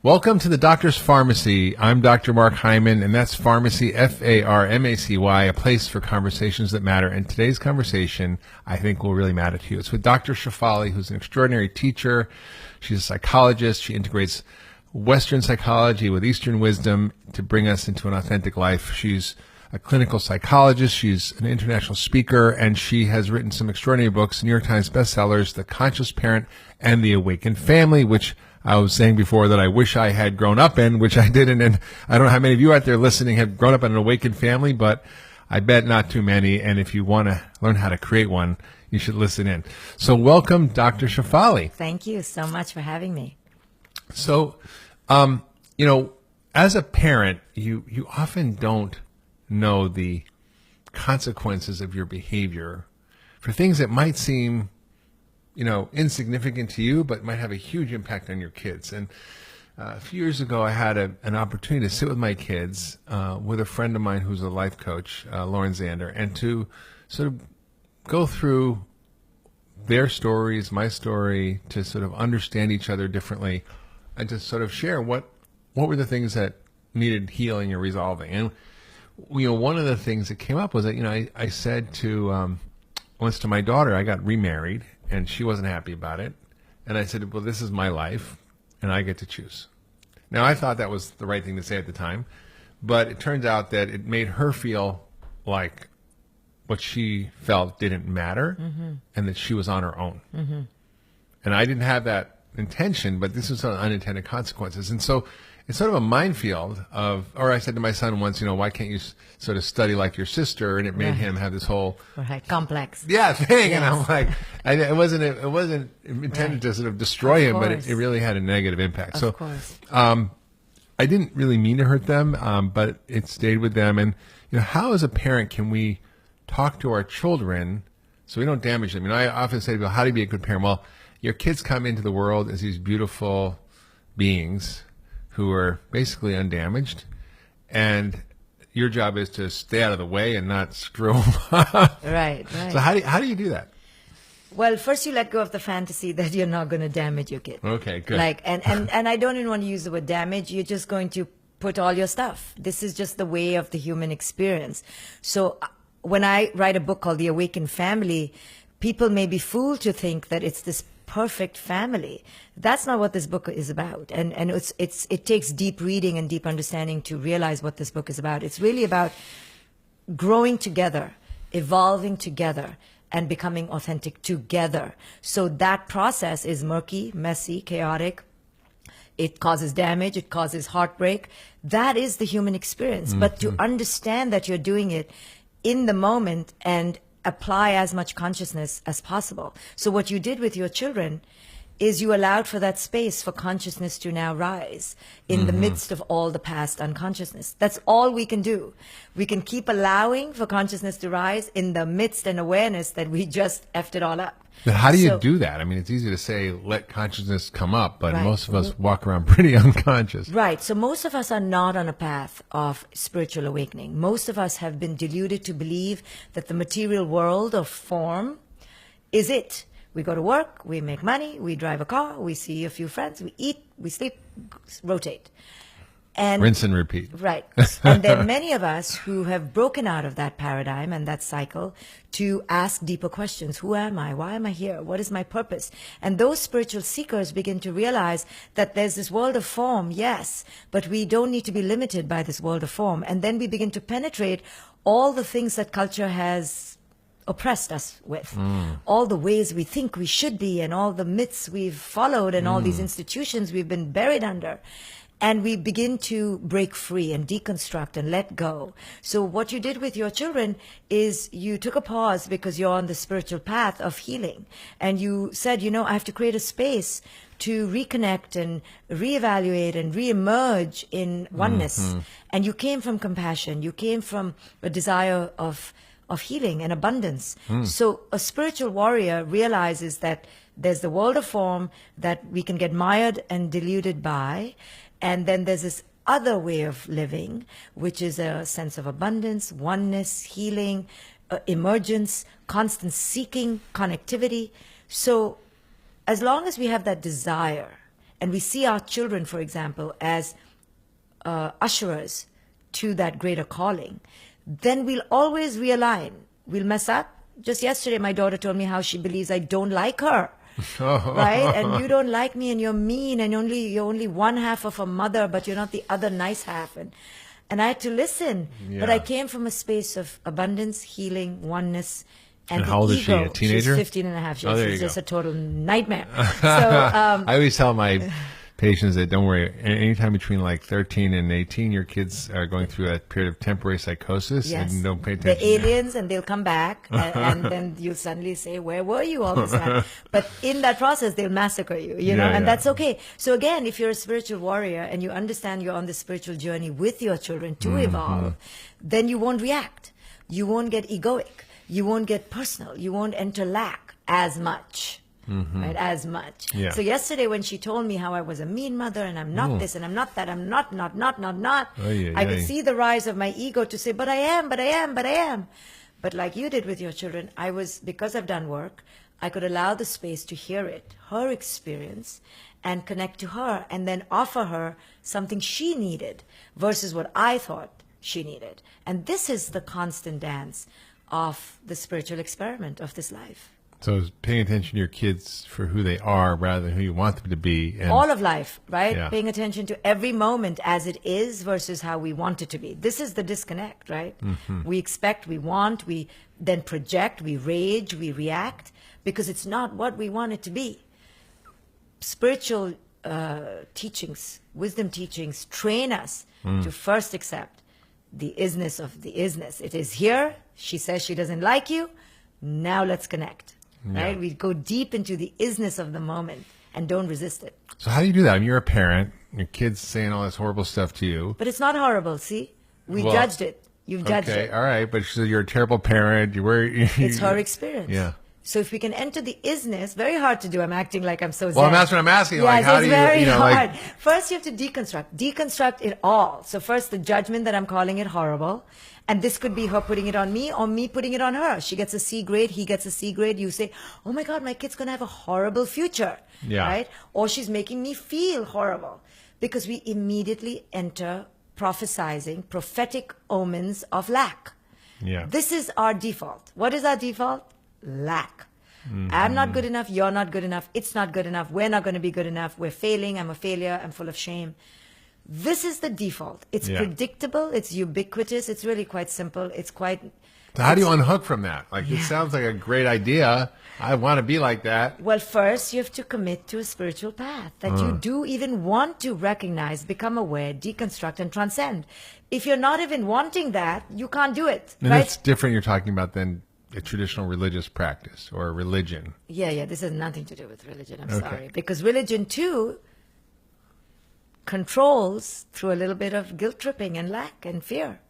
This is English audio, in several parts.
Welcome to the Doctor's Pharmacy. I'm Dr. Mark Hyman, and that's Pharmacy, Pharmacy, a place for conversations that matter. And today's conversation, I think, will really matter to you. It's with Dr. Shefali, who's an extraordinary teacher. She's a psychologist. She integrates Western psychology with Eastern wisdom to bring us into an authentic life. She's a clinical psychologist. She's an international speaker, and she has written some extraordinary books, New York Times bestsellers, The Conscious Parent and The Awakened Family, which I was saying before that I wish I had grown up in, which I didn't. And I don't know how many of you out there listening have grown up in an awakened family, but I bet not too many. And if you want to learn how to create one, you should listen in. So welcome, Dr. Shefali. Thank you so much for having me. So, as a parent, you often don't know the consequences of your behavior for things that might seem insignificant to you, but might have a huge impact on your kids. And a few years ago, I had an opportunity to sit with my kids, with a friend of mine who's a life coach, Lauren Zander, and to sort of go through their stories, my story, to sort of understand each other differently, and to sort of share what were the things that needed healing or resolving. And one of the things that came up was that I said to once to my daughter, I got remarried, and she wasn't happy about it. And I said, well, this is my life, and I get to choose. Now, I thought that was the right thing to say at the time, but it turns out that it made her feel like what she felt didn't matter, and that she was on her own. And I didn't have that intention, but this was unintended consequences. And so it's sort of a minefield or I said to my son once, why can't you sort of study like your sister? And it made him have this whole complex thing. Yes. And I'm like, it wasn't intended to sort of destroy him, but it really had a negative impact. Of course. I didn't really mean to hurt them, but it stayed with them. And how as a parent can we talk to our children so we don't damage them? I often say to people, how do you be a good parent? Well, your kids come into the world as these beautiful beings who are basically undamaged, and your job is to stay out of the way and not screw them up. Right. So how do you do that? Well, first you let go of the fantasy that you're not going to damage your kid. Okay, good. And I don't even want to use the word damage. You're just going to put all your stuff. This is just the way of the human experience. So when I write a book called The Awakened Family, people may be fooled to think that it's this perfect family. That's not what this book is about. And it takes deep reading and deep understanding to realize what this book is about. It's really about growing together, evolving together, and becoming authentic together. So that process is murky, messy, chaotic. It causes damage. It causes heartbreak. That is the human experience. But to understand that you're doing it in the moment and apply as much consciousness as possible. So what you did with your children is you allowed for that space for consciousness to now rise in the midst of all the past unconsciousness. That's all we can do. We can keep allowing for consciousness to rise in the midst and awareness that we just effed it all up. But how do you do that? It's easy to say, let consciousness come up, but most of us walk around pretty unconscious. Right. So most of us are not on a path of spiritual awakening. Most of us have been deluded to believe that the material world of form is it. We go to work, we make money, we drive a car, we see a few friends, we eat, we sleep, rotate. And rinse and repeat. Right. And there are many of us who have broken out of that paradigm and that cycle to ask deeper questions. Who am I? Why am I here? What is my purpose? And those spiritual seekers begin to realize that there's this world of form, yes, but we don't need to be limited by this world of form. And then we begin to penetrate all the things that culture has oppressed us with, all the ways we think we should be and all the myths we've followed and all these institutions we've been buried under. And we begin to break free and deconstruct and let go. So what you did with your children is you took a pause because you're on the spiritual path of healing. And you said, I have to create a space to reconnect and reevaluate and reemerge in oneness. And you came from compassion. You came from a desire of healing and abundance. So a spiritual warrior realizes that there's the world of form that we can get mired and deluded by. And then there's this other way of living, which is a sense of abundance, oneness, healing, emergence, constant seeking, connectivity. So as long as we have that desire and we see our children, for example, as usherers to that greater calling, then we'll always realign. We'll mess up. Just yesterday, my daughter told me how she believes I don't like her. Right? And you don't like me, and you're mean, and you're only one half of a mother, but you're not the other nice half. And I had to listen. But Yeah. I came from a space of abundance, healing, oneness, and And the how old is she, ego. a teenager? She's 15 and a half. Oh, there She's you just go. a total nightmare. So, I always tell my patients that don't worry, anytime between like 13 and 18, your kids are going through a period of temporary psychosis, yes, and don't pay the attention. aliens, and they'll come back, and then you'll suddenly say, "Where were you all this time?" But in that process, they'll massacre you, you know, Yeah, and yeah. that's okay. So again, if you're a spiritual warrior and you understand you're on this spiritual journey with your children to Mm-hmm. evolve, then you won't react, you won't get egoic, you won't get personal, you won't enter lack as much. Right, as much. Yeah. So yesterday when she told me how I was a mean mother and I'm not this and I'm not that, I'm not, Ay, I could ay. see the rise of my ego to say, but I am. But like you did with your children, because I've done work, I could allow the space to hear it, her experience, and connect to her, and then offer her something she needed versus what I thought she needed. And this is the constant dance of the spiritual experiment of this life. So it's paying attention to your kids for who they are rather than who you want them to be. And All of life, right? Yeah. Paying attention to every moment as it is versus how we want it to be. This is the disconnect, right? We expect, we want, we then project, we rage, we react because it's not what we want it to be. Spiritual teachings, wisdom teachings train us to first accept the isness of the isness. It is here. She says she doesn't like you. Now let's connect. Right? We go deep into the isness of the moment and don't resist it. so how do you do that? I mean, you're a parent. Your kid's saying all this horrible stuff to you. But it's not horrible, see? We Well, judged it. You've judged Okay, it. all right, but so you're a terrible parent. You were. It's her experience. Yeah. So if we can enter the isness, very hard to do. I'm acting like I'm so zen. Well, that's what I'm asking. Yes, Like, how it's do you, very you know, hard. like, First, you have to deconstruct it all. So first, the judgment that I'm calling it horrible. And this could be her putting it on me or me putting it on her. She gets a C grade, he gets a C grade. You say, oh my God, my kid's going to have a horrible future. Yeah. Right? Or she's making me feel horrible. Because we immediately enter prophesizing prophetic omens of lack. yeah. This is our default. What is our default? Lack. I'm not good enough. You're not good enough. It's not good enough. We're not going to be good enough. We're failing. I'm a failure. I'm full of shame. This is the default. It's Yeah. predictable. It's ubiquitous. It's really quite simple. It's quite. So how do you unhook from that? Like, it sounds like a great idea. I want to be like that. Well, first, you have to commit to a spiritual path that you do even want to recognize, become aware, deconstruct, and transcend. If you're not even wanting that, you can't do it. And right? that's different you're talking about than a traditional religious practice or religion. Yeah, this has nothing to do with religion. I'm Okay. sorry. Because religion, too, controls through a little bit of guilt tripping and lack and fear.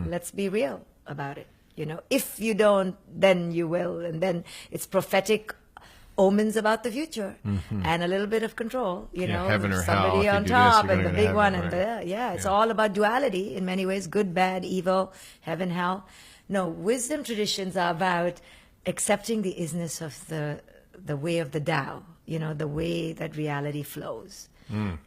Let's be real about it. You know, if you don't, then you will. And then it's prophetic omens about the future and a little bit of control, you Yeah, know, heaven or hell. somebody If you on do this, top you're and the gonna go to big one. heaven, And right. it's Yeah. all about duality in many ways, good, bad, evil, heaven, hell. No, wisdom traditions are about accepting the isness of the way of the Tao, you know, the way that reality flows.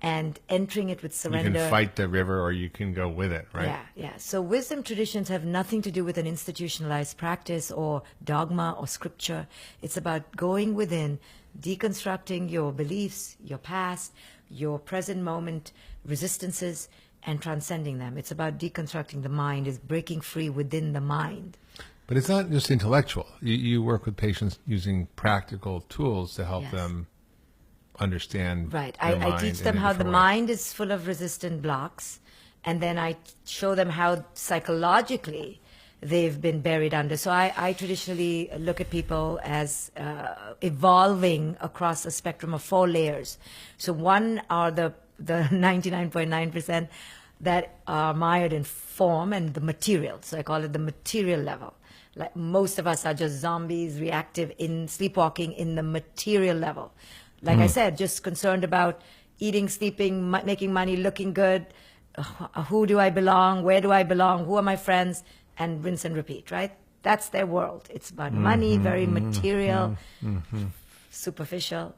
And entering it with You surrender. can fight the river or you can go with it, right? Yeah. So wisdom traditions have nothing to do with an institutionalized practice or dogma or scripture. It's about going within, deconstructing your beliefs, your past, your present moment resistances, and transcending them. It's about deconstructing the mind, is breaking free within the mind. But it's not just intellectual. You work with patients using practical tools to help Yes. them understand. Right. their I mind teach in them a how the different way. mind is full of resistant blocks, and then I show them how psychologically they've been buried under. So I traditionally look at people as evolving across a spectrum of 4 layers. So one are the 99.9% that are mired in form and the material. So I call it the material level. Like most of us are just zombies, reactive, in sleepwalking in the material level. Like I said, just concerned about eating, sleeping, making money, looking good. Who do I belong? Where do I belong? Who are my friends? And rinse and repeat, right? That's their world. It's about money, very material, superficial,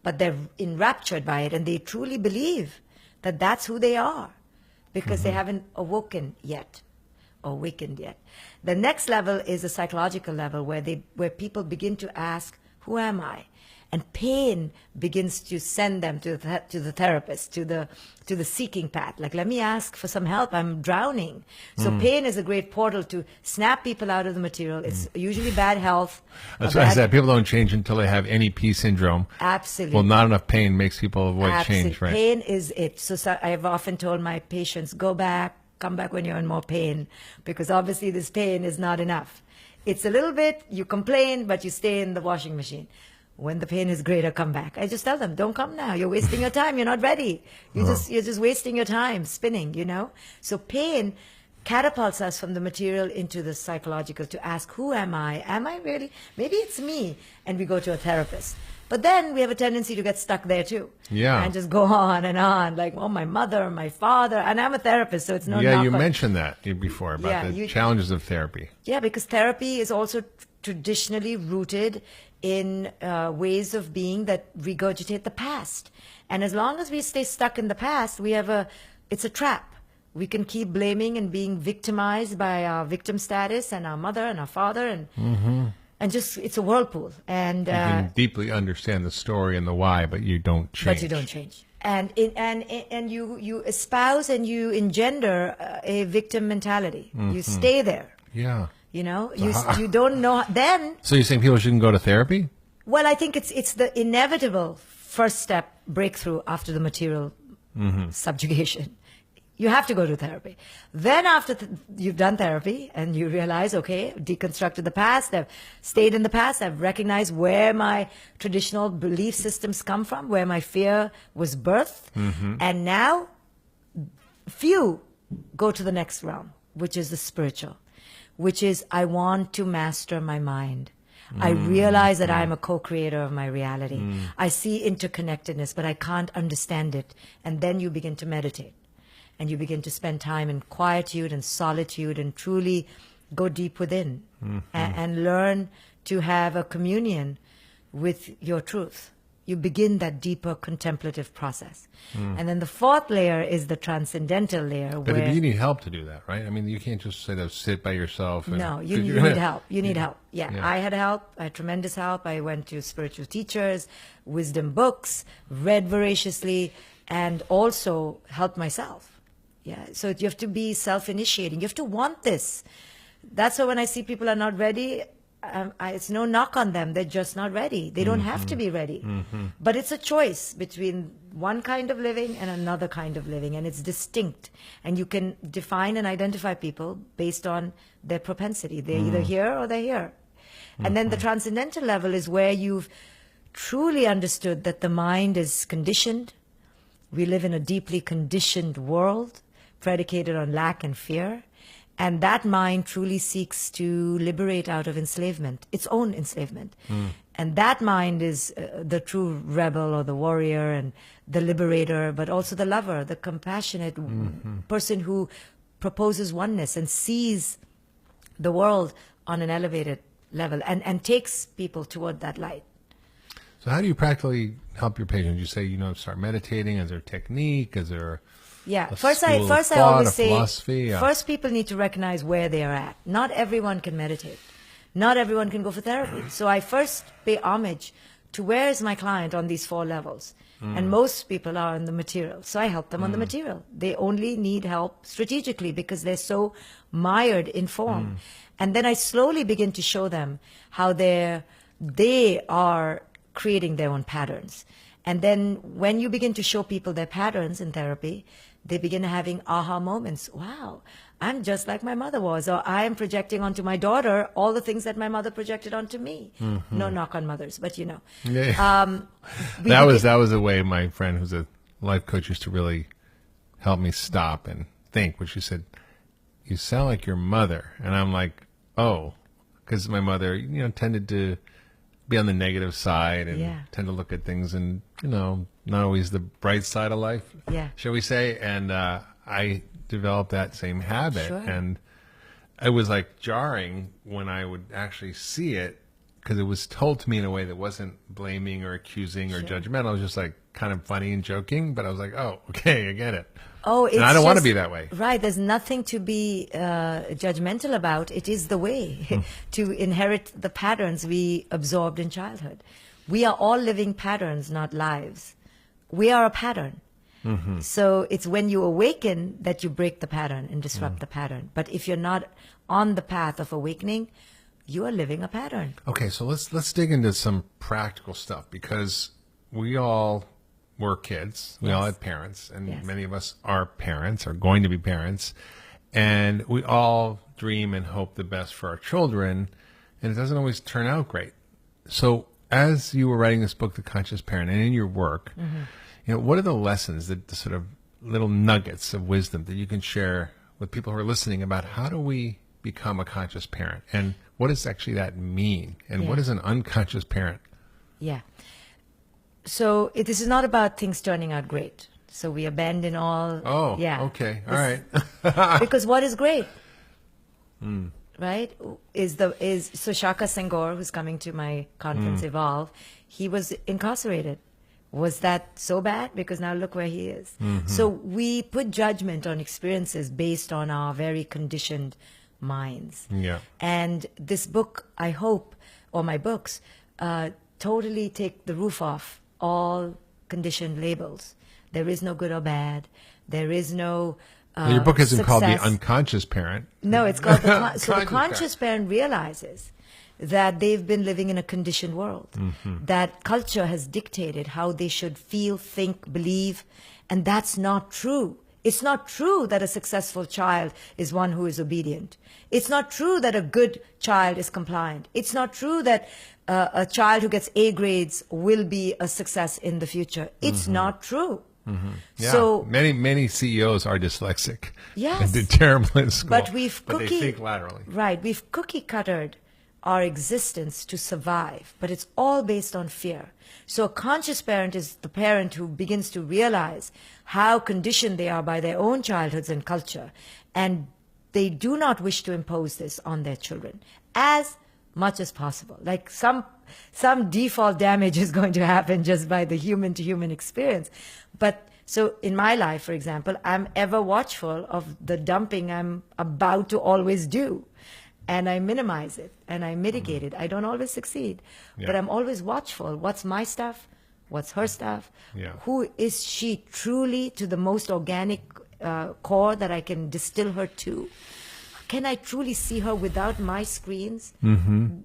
but they're enraptured by it and they truly believe that that's who they are because they haven't awakened yet. The next level is a psychological level where people begin to ask, who am I? And pain begins to send them to the therapist, to the seeking path. Like, let me ask for some help. I'm drowning. So pain is a great portal to snap people out of the material. It's usually bad health. That's why I said people don't change until they have NEP syndrome. Absolutely. Well, not enough pain makes people avoid Absolutely. change, right? Pain is it. So I've often told my patients, come back when you're in more pain, because obviously this pain is not enough. It's a little bit, you complain, but you stay in the washing machine. When the pain is greater, come back. I just tell them, don't come now. You're wasting your time. You're not ready. You're just wasting your time spinning, So pain catapults us from the material into the psychological to ask, who am I? Am I really? Maybe it's me. And we go to a therapist. But then we have a tendency to get stuck there too. Yeah. And just go on and on, like, oh, my mother, my father. And I'm a therapist, so it's no Yeah, knock you on- mentioned that before about the challenges of therapy. Yeah, because therapy is also traditionally rooted in ways of being that regurgitate the past. And as long as we stay stuck in the past, it's a trap. We can keep blaming and being victimized by our victim status and our mother and our father and just, it's a whirlpool. And You can deeply understand the story and the why, but you don't change. but you don't change. And you espouse and you engender a victim mentality. You stay there. Yeah. You don't know then. So you're saying people shouldn't go to therapy? Well, I think it's the inevitable first step breakthrough after the material subjugation. You have to go to therapy. Then after you've done therapy and you realize, okay, deconstructed the past, I've stayed in the past, I've recognized where my traditional belief systems come from, where my fear was birthed. And now few go to the next realm, which is the spiritual, which is I want to master my mind. I realize that I'm a co-creator of my reality. I see interconnectedness, but I can't understand it. And then you begin to meditate. And you begin to spend time in quietude and solitude and truly go deep within and learn to have a communion with your truth. You begin that deeper contemplative process. And then the fourth layer is the transcendental layer. But you need help to do that, right? I mean, you can't just sit by yourself. No, you need help. You need help. Yeah, I had help. I had tremendous help. I went to spiritual teachers, wisdom books, read voraciously, and also helped myself. Yeah, so you have to be self-initiating. You have to want this. That's why when I see people are not ready, it's no knock on them. They're just not ready. They don't have to be ready. But it's a choice between one kind of living and another kind of living, and it's distinct. And you can define and identify people based on their propensity. They're either here or they're here. And then the transcendental level is where you've truly understood that the mind is conditioned. We live in a deeply conditioned world predicated on lack and fear. And that mind truly seeks to liberate out of enslavement, its own enslavement. And that mind is the true rebel or the warrior and the liberator, but also the lover, the compassionate person who proposes oneness and sees the world on an elevated level and takes people toward that light. So how do you practically help your patients? You say, start meditating. Is there a technique? Is there First I always say, first people need to recognize where they are at. Not everyone can meditate. Not everyone can go for therapy. So I first pay homage to where is my client on these four levels. And most people are in the material. So I help them on the material. They only need help strategically because they're so mired in form. And then I slowly begin to show them how they are creating their own patterns. And then when you begin to show people their patterns in therapy, they begin having aha moments. Wow, I'm just like my mother was, or I am projecting onto my daughter all the things that my mother projected onto me. No knock on mothers, but Yeah. That was a way my friend who's a life coach used to really help me stop and think, which she said, you sound like your mother. And I'm like, oh, because my mother, tended to be on the negative side and tend to look at things and, not always the bright side of life, shall we say. And I developed that same habit. Sure. And it was like jarring when I would actually see it because it was told to me in a way that wasn't blaming or accusing or judgmental. It was just like kind of funny and joking. But I was like, oh, okay, I get it. Oh, and I don't want to be that way. Right. There's nothing to be judgmental about. It is the way to inherit the patterns we absorbed in childhood. We are all living patterns, not lives. We are a pattern. So it's when you awaken that you break the pattern and disrupt the pattern. But if you're not on the path of awakening, you are living a pattern. Okay, so let's dig into some practical stuff, because we all were kids. We all had parents, and many of us are parents, are going to be parents, and we all dream and hope the best for our children, and it doesn't always turn out great. So as you were writing this book, The Conscious Parent, and in your work, you know, what are the lessons, the sort of little nuggets of wisdom that you can share with people who are listening about how do we become a conscious parent, and what does actually that mean, and what is an unconscious parent? Yeah. So this is not about things turning out great. So we abandon all. Oh, yeah. Okay, all right. Because what is great, right? So Shaka Senghor, who's coming to my conference, Evolve, he was incarcerated. Was that so bad? Because now look where he is. So we put judgment on experiences based on our very conditioned minds. Yeah. And this book, I hope, or my books, totally take the roof off all conditioned labels. There is no good or bad. There is no Your book isn't called The success. Unconscious Parent. No, it's called the so the Conscious conscious parent realizes that they've been living in a conditioned world, that culture has dictated how they should feel, think, believe, and that's not true. It's not true that a successful child is one who is obedient. It's not true that a good child is compliant. It's not true that a child who gets A grades will be a success in the future. It's not true. Yeah. So many CEOs are dyslexic. Yes. And did terrible in school. But they think laterally. Right. We've cookie cuttered our existence to survive, but it's all based on fear. So a conscious parent is the parent who begins to realize how conditioned they are by their own childhoods and culture, and they do not wish to impose this on their children as much as possible. Like some default damage is going to happen just by the human to human experience. But so in my life, for example, I'm ever watchful of the dumping I'm about to always do. And I minimize it and I mitigate it. I don't always succeed, but I'm always watchful. What's my stuff? What's her stuff? Yeah. Who is she truly to the most organic core that I can distill her to? Can I truly see her without my screens?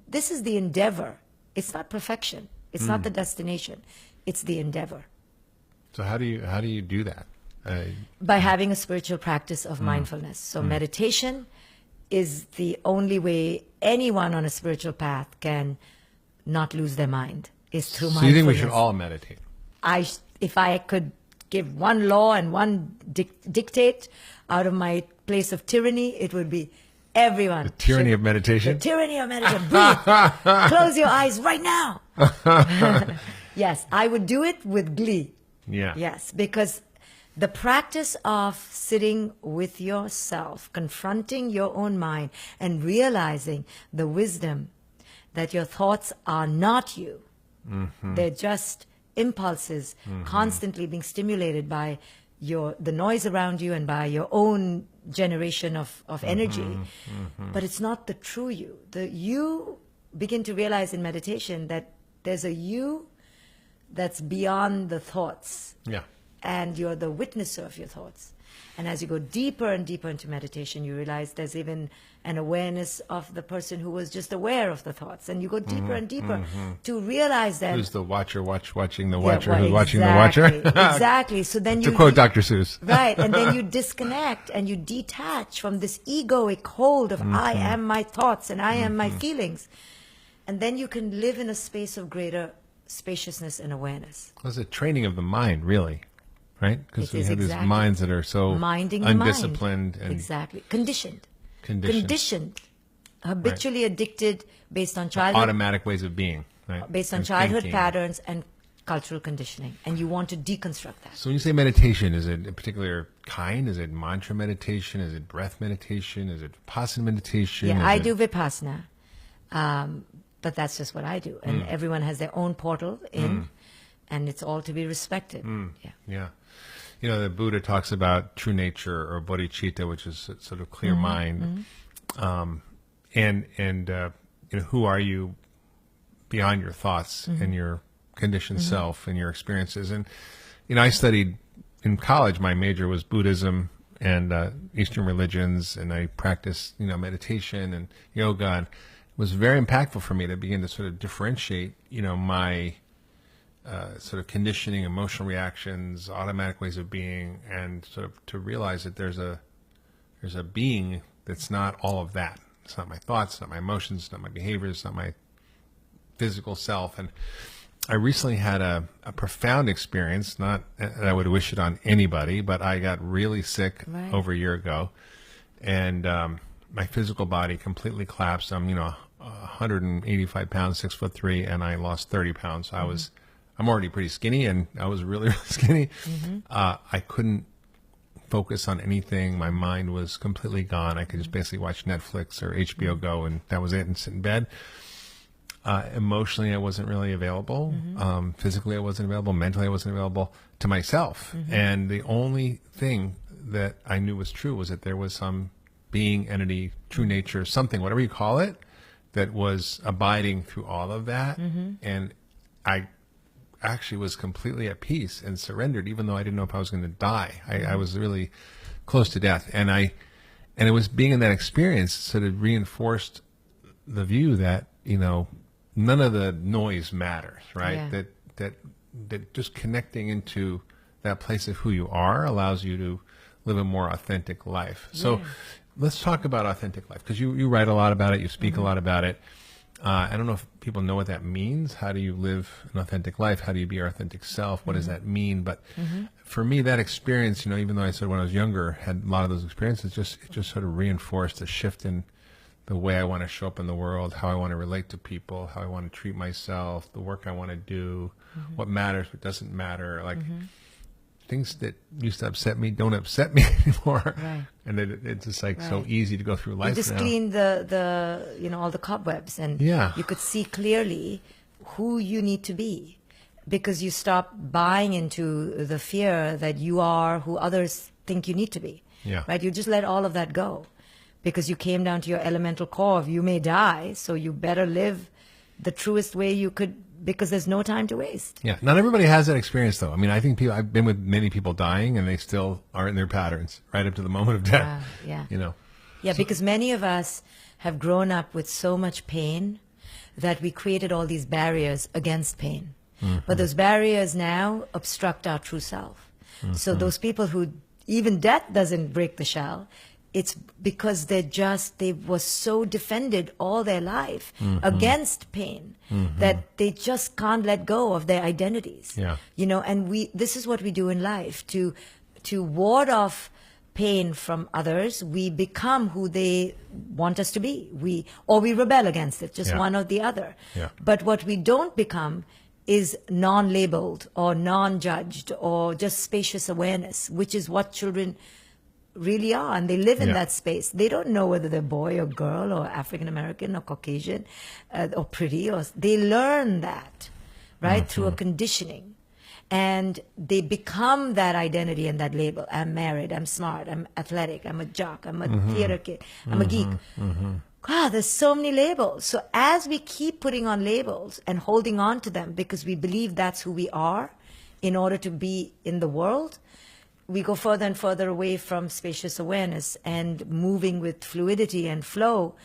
This is the endeavor. It's not perfection. It's not the destination. It's the endeavor. So how do you do that? By having a spiritual practice of mindfulness. So meditation is the only way anyone on a spiritual path can not lose their mind, is through mindfulness. So you think we should all meditate? If I could give one law and one dictate out of my place of tyranny, it would be everyone. The tyranny should- of meditation? The tyranny of meditation. Breathe. Close your eyes right now. Yes, I would do it with glee. Yeah. Yes, because the practice of sitting with yourself, confronting your own mind, and realizing the wisdom that your thoughts are not you. They're just impulses constantly being stimulated by the noise around you and by your own generation of energy. But it's not the true you. The you begin to realize in meditation that there's a you that's beyond the thoughts. Yeah. And you're the witnesser of your thoughts. And as you go deeper and deeper into meditation, you realize there's even an awareness of the person who was just aware of the thoughts. And you go deeper and deeper to realize that. Who's the watcher watching the Yeah, watcher? well, Who's watching the watcher? Exactly. So then To you quote Dr. Seuss. Right. And then you disconnect and you detach from this egoic hold of I am my thoughts and I am my feelings. And then you can live in a space of greater spaciousness and awareness. Well, it's a training of the mind, really, right? Because It we is have exactly. these minds that are so Minding the undisciplined mind. and Exactly. Conditioned. conditioned. Habitually addicted based on childhood, Automatic ways of being, right? based on And childhood thinking. patterns and cultural conditioning. And you want to deconstruct that. So when you say meditation, is it a particular kind? Is it mantra meditation? Is it breath meditation? Is it Vipassana meditation? Yeah, Is I it- do Vipassana. But that's just what I do. And everyone has their own portal in, and it's all to be respected. Yeah. Yeah. You know, the Buddha talks about true nature or bodhicitta, which is sort of clear mind. And you know, who are you beyond your thoughts and your conditioned self and your experiences? And, you know, I studied in college, my major was Buddhism and Eastern religions, and I practiced, you know, meditation and yoga, and it was very impactful for me to begin to sort of differentiate, you know, my sort of conditioning, emotional reactions, automatic ways of being, and sort of to realize that there's a being that's not all of that. It's not my thoughts, not my emotions, it's not my behaviors, it's not my physical self. And I recently had a profound experience, not that I would wish it on anybody, but I got really sick over a year ago, and my physical body completely collapsed. I'm, you know, 185 pounds, 6'3", and I lost 30 pounds. I'm already pretty skinny, and I was really, really skinny. I couldn't focus on anything. My mind was completely gone. I could just basically watch Netflix or HBO Go, and that was it, and sit in bed. Emotionally, I wasn't really available. Physically, I wasn't available. Mentally, I wasn't available to myself. And the only thing that I knew was true was that there was some being, entity, true nature, something, whatever you call it, that was abiding through all of that. And I actually was completely at peace and surrendered, even though I didn't know if I was going to die. I was really close to death. And it was being in that experience sort of reinforced the view that, you know, none of the noise matters, right? Yeah. That just connecting into that place of who you are allows you to live a more authentic life. So let's talk about authentic life, because you write a lot about it, you speak a lot about it. I don't know if people know what that means. How do you live an authentic life? How do you be your authentic self? What does that mean? But for me, that experience, you know, even though I said when I was younger, had a lot of those experiences, it just sort of reinforced a shift in the way I want to show up in the world, how I want to relate to people, how I want to treat myself, the work I want to do, what matters, what doesn't matter. Like things that used to upset me don't upset me anymore. Right. And it's just like so easy to go through life You just now. clean the you know, all the cobwebs, and you could see clearly who you need to be, because you stop buying into the fear that you are who others think you need to be. Right? You just let all of that go, because you came down to your elemental core of you may die, so you better live the truest way you could, because there's no time to waste. Yeah, not everybody has that experience, though. I mean, I think I've been with many people dying, and they still are in their patterns right up to the moment of death. You know. Yeah, because many of us have grown up with so much pain that we created all these barriers against pain. But those barriers now obstruct our true self. So those people who, even death doesn't break the shell, it's because they were so defended all their life against pain that they just can't let go of their identities. You know, and this is what we do in life to ward off pain from others. We become who they want us to be. We rebel against it, just one or the other. But what we don't become is non-labeled or non-judged or just spacious awareness, which is what children really are, and they live in that space. They don't know whether they're boy or girl or African American or Caucasian or pretty, or they learn that through a conditioning, and they become that identity and that label. I'm married, I'm smart, I'm athletic, I'm a jock, I'm a theater kid, I'm a geek. God, there's so many labels. So as we keep putting on labels and holding on to them because we believe that's who we are in order to be in the world, we go further and further away from spacious awareness and moving with fluidity and flow,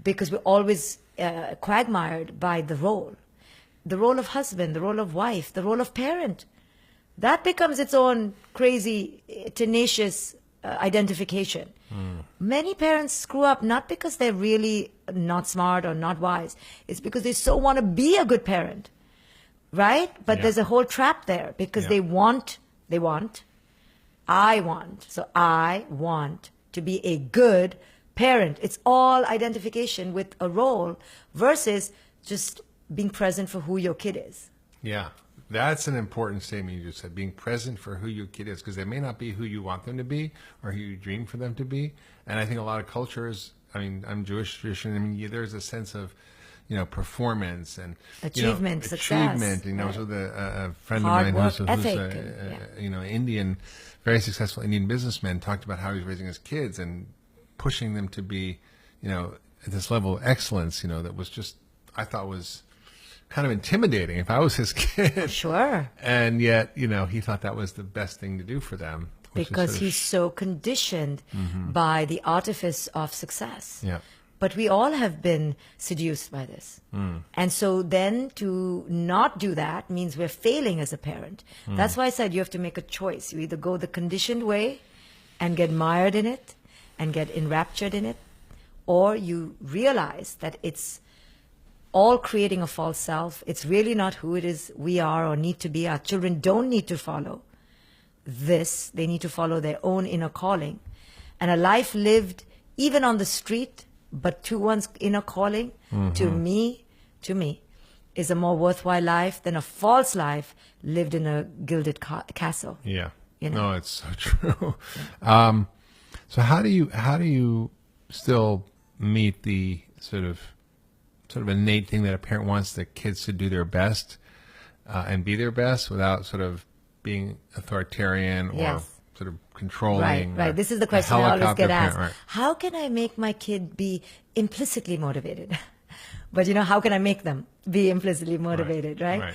because we're always quagmired by the role of husband, the role of wife, the role of parent. That becomes its own crazy, tenacious identification. Many parents screw up not because they're really not smart or not wise. It's because they so want to be a good parent, right? But there's a whole trap there, because I want to be a good parent. It's all identification with a role versus just being present for who your kid is. Yeah, that's an important statement you just said, being present for who your kid is, because they may not be who you want them to be or who you dream for them to be. And I think a lot of cultures, I mean, I'm Jewish tradition, I mean, there's a sense of, performance and Achievement, success, achievement. I was right. with a friend Hard of mine work who's ethic, Indian, very successful Indian businessman, talked about how he's raising his kids and pushing them to be, at this level of excellence, that was just, I thought was kind of intimidating if I was his kid. Sure. And yet, he thought that was the best thing to do for them. Which is Because sort of he's so conditioned by the artifice of success. Yeah. But we all have been seduced by this. And so then to not do that means we're failing as a parent. That's why I said you have to make a choice. You either go the conditioned way and get mired in it and get enraptured in it, or you realize that it's all creating a false self. It's really not who it is we are or need to be. Our children don't need to follow this. They need to follow their own inner calling. And a life lived even on the street, but to one's inner calling, to me, is a more worthwhile life than a false life lived in a gilded castle. Yeah. You know? No, it's so true. So how do you still meet the sort of innate thing that a parent wants the kids to do their best and be their best without sort of being authoritarian or Yes. sort of controlling? Right. or This is the a question I always helicopter get asked. parent, right. How can I make my kid be implicitly motivated? But, how can I make them be implicitly motivated, right?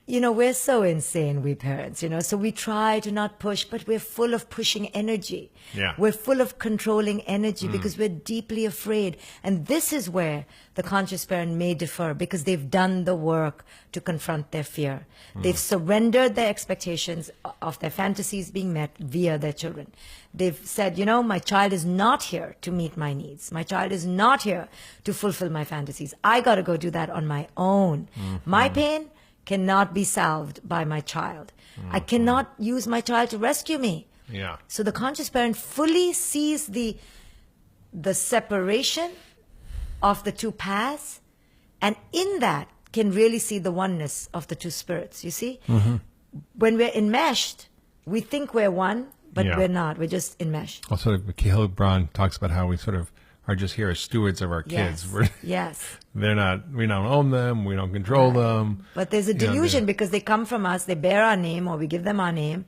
We're so insane, we parents, so we try to not push, but we're full of pushing energy. Yeah. We're full of controlling energy because we're deeply afraid. And this is where the conscious parent may differ because they've done the work to confront their fear. They've surrendered their expectations of their fantasies being met via their children. They've said, my child is not here to meet my needs. My child is not here to fulfill my fantasies. I got to go do that on my own. My pain cannot be salved by my child. I cannot use my child to rescue me. Yeah. So the conscious parent fully sees the separation of the two paths, and in that can really see the oneness of the two spirits. You see? When we're enmeshed, we think we're one, but Yeah. we're not. We're just enmeshed. Well, sort of Kahlil Braun talks about how we sort of are just here as stewards of our kids. Yes. We're, Yes. we don't own them, we don't control them. But there's a You know, delusion because they come from us, they bear our name or we give them our name,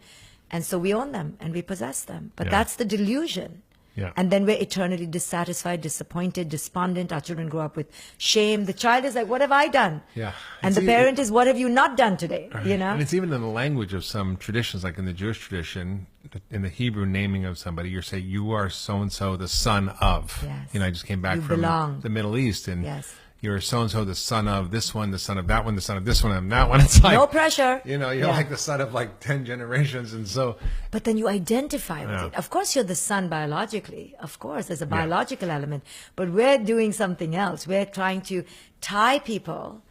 and so we own them and we possess them. But Yeah. that's the delusion. Yeah. And then we're eternally dissatisfied, disappointed, despondent. Our children grow up with shame. The child is like, what have I done? Yeah. And It's the parent is, what have you not done today? And it's even in the language of some traditions, like in the Jewish tradition, in the Hebrew naming of somebody, you're saying, you are so-and-so, the son of. Yes. I just came back You from belong. the Middle East, and Yes. you're so-and-so, the son of this one, the son of that one, the son of this one, and that one. It's like, No pressure. you're Yeah. like the son of like 10 generations. And so, But then you identify with Yeah. it. Of course, you're the son biologically. Of course, there's a biological element. But we're doing something else. We're trying to tie people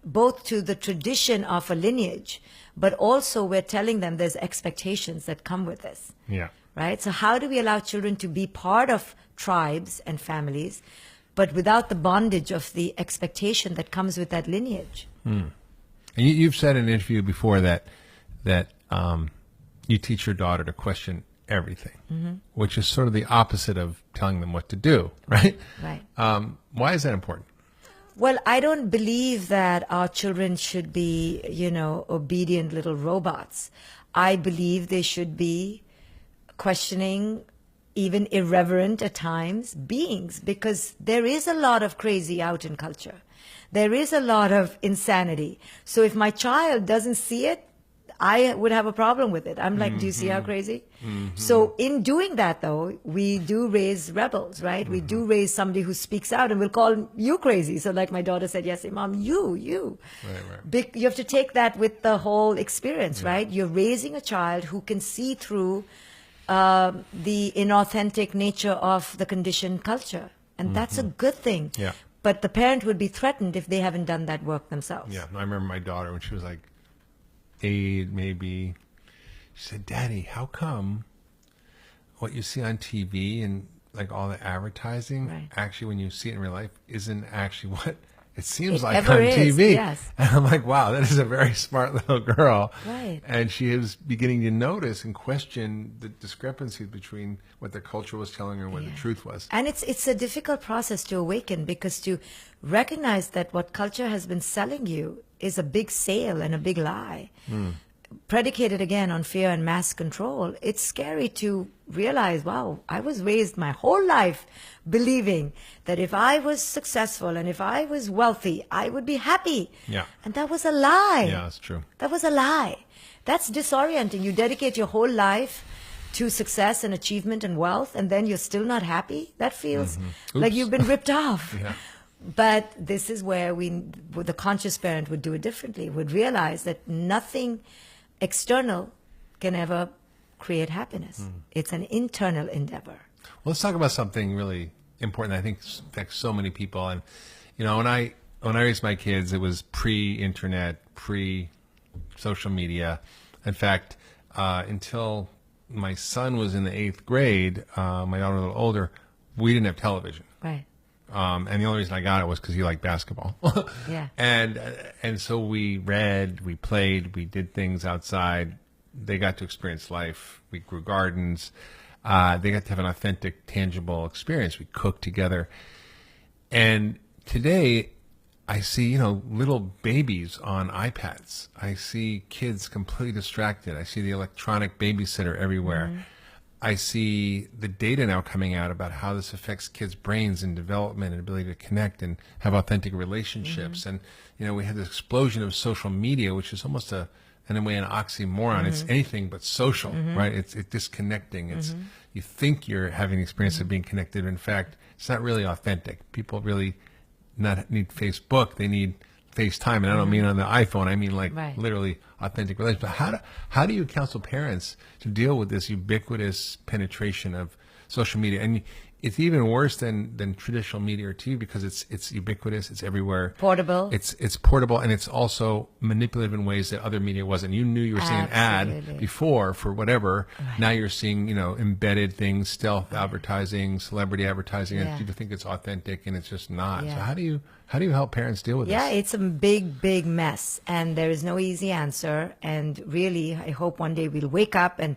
both to the tradition of a lineage, but also we're telling them there's expectations that come with this. yeah. Right? So how do we allow children to be part of tribes and families, but without the bondage of the expectation that comes with that lineage? And you've said in an interview before that you teach your daughter to question everything, which is sort of the opposite of telling them what to do, right? Right. Why is that important? Well, I don't believe that our children should be, obedient little robots. I believe they should be questioning, even irreverent at times, beings, because there is a lot of crazy out in culture. There is a lot of insanity. So if my child doesn't see it, I would have a problem with it. I'm like, do you see how crazy? So in doing that, though, we do raise rebels, right? We do raise somebody who speaks out, and we'll call you crazy. So like my daughter said yesterday, Mom, you. Right. You have to take that with the whole experience, right? You're raising a child who can see through the inauthentic nature of the conditioned culture. And that's a good thing. Yeah. But the parent would be threatened if they haven't done that work themselves. Yeah. I remember my daughter when she was like 8, maybe. She said, Daddy, how come what you see on TV and like all the advertising, Right. actually when you see it in real life, isn't actually what it seems It like ever on is, TV. yes. And I'm like, wow, that is a very smart little girl. Right. And she is beginning to notice and question the discrepancies between what the culture was telling her and what the truth was. And it's a difficult process to awaken, because to recognize that what culture has been selling you is a big sale and a big lie, predicated again on fear and mass control. It's scary to realize, wow, I was raised my whole life believing that if I was successful and if I was wealthy, I would be happy. Yeah. And that was a lie. Yeah, that's true. That was a lie. That's disorienting. You dedicate your whole life to success and achievement and wealth, and then you're still not happy. That feels like Oops. you've been ripped off. Yeah. But this is where the conscious parent would do it differently, would realize that nothing external can ever create happiness. It's an internal endeavor. Well, let's talk about something really important that I think affects so many people. And when I raised my kids, it was pre-internet, pre-social media. In fact, until my son was in the 8th grade, my daughter a little older, we didn't have television. Right. And the only reason I got it was because he liked basketball. Yeah. And so we read, we played, we did things outside. They got to experience life. We grew gardens. They got to have an authentic, tangible experience. We cooked together. And today, I see, little babies on iPads. I see kids completely distracted. I see the electronic babysitter everywhere. I see the data now coming out about how this affects kids' brains and development and ability to connect and have authentic relationships. And, we had this explosion of social media, which is almost in a way, an oxymoron. It's anything but social, right? It's disconnecting. It's you think you're having the experience of being connected. In fact, it's not really authentic. People really not need Facebook. They need FaceTime. And I don't mean on the iPhone. I mean literally authentic relations. But how do you counsel parents to deal with this ubiquitous penetration of social media? And it's even worse than traditional media or TV because it's ubiquitous. It's everywhere. Portable. It's portable, and it's also manipulative in ways that other media wasn't. You knew you were seeing an ad before for whatever. Right. Now you're seeing embedded things, stealth advertising, celebrity advertising, and you think it's authentic, and it's just not. Yeah. So how do you help parents deal with this? Yeah, it's a big mess, and there is no easy answer. And really, I hope one day we'll wake up and